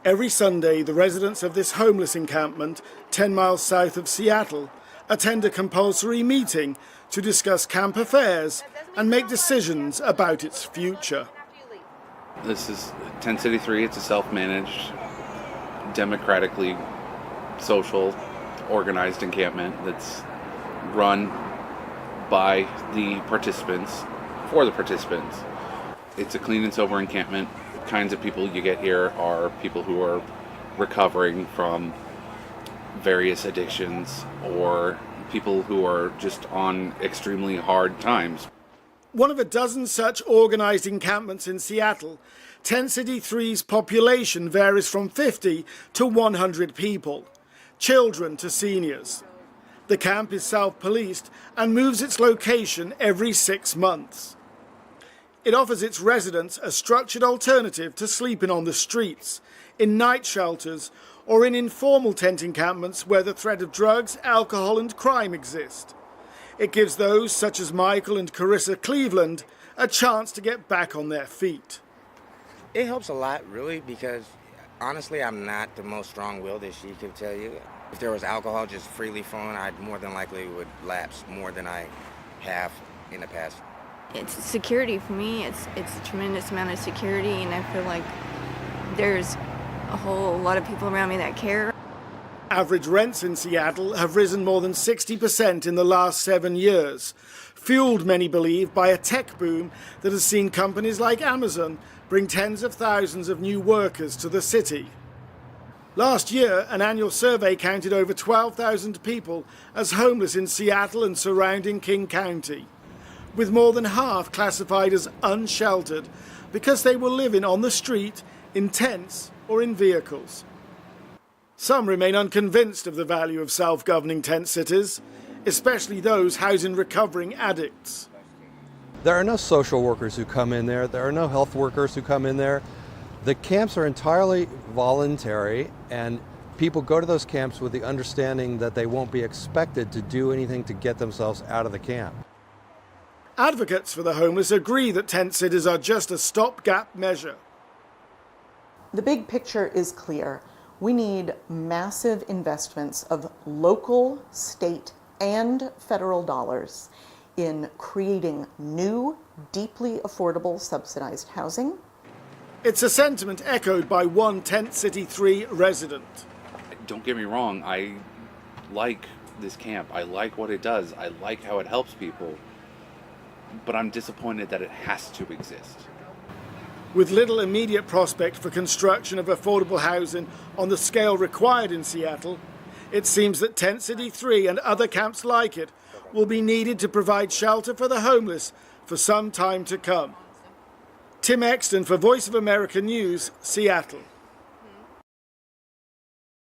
Every Sunday, the residents of this homeless encampment, 10 miles south of Seattle, attend a compulsory meeting to discuss camp affairs and make decisions about its future. This is Tent City 3. It's a self-managed, democratically social, organized encampment that's run by the participants, for the participants. It's a clean and sober encampment. The kinds of people you get here are people who are recovering from various addictions or people who are just on extremely hard times. One of a dozen such organized encampments in Seattle, Tent City 3's population varies from 50 to 100 people, children to seniors. The camp is self-policed and moves its location every 6 months. It offers its residents a structured alternative to sleeping on the streets, in night shelters, or in informal tent encampments where the threat of drugs, alcohol and crime exist. It gives those, such as Michael and Carissa Cleveland, a chance to get back on their feet. It helps a lot, really, because honestly, I'm not the most strong-willed, as she could tell you. If there was alcohol just freely flowing, I more than likely would lapse more than I have in the past. It's security for me. It's a tremendous amount of security, and I feel like there's a whole lot of people around me that care. Average rents in Seattle have risen more than 60% in the last 7 years, fueled, many believe, by a tech boom that has seen companies like Amazon bring tens of thousands of new workers to the city. Last year, an annual survey counted over 12,000 people as homeless in Seattle and surrounding King County, with more than half classified as unsheltered because they were living on the street, in tents or in vehicles. Some remain unconvinced of the value of self-governing tent cities, especially those housing recovering addicts. There are no social workers who come in there. There are no health workers who come in there. The camps are entirely voluntary, and people go to those camps with the understanding that they won't be expected to do anything to get themselves out of the camp. Advocates for the homeless agree that tent cities are just a stopgap measure. The big picture is clear. We need massive investments of local, state, and federal dollars in creating new, deeply affordable, subsidized housing. It's a sentiment echoed by one Tent City 3 resident. Don't get me wrong, I like this camp. I like what it does. I like how it helps people. But I'm disappointed that it has to exist. With little immediate prospect for construction of affordable housing on the scale required in Seattle, it seems that Tent City 3 and other camps like it will be needed to provide shelter for the homeless for some time to come. Tim Exton for Voice of America News, Seattle.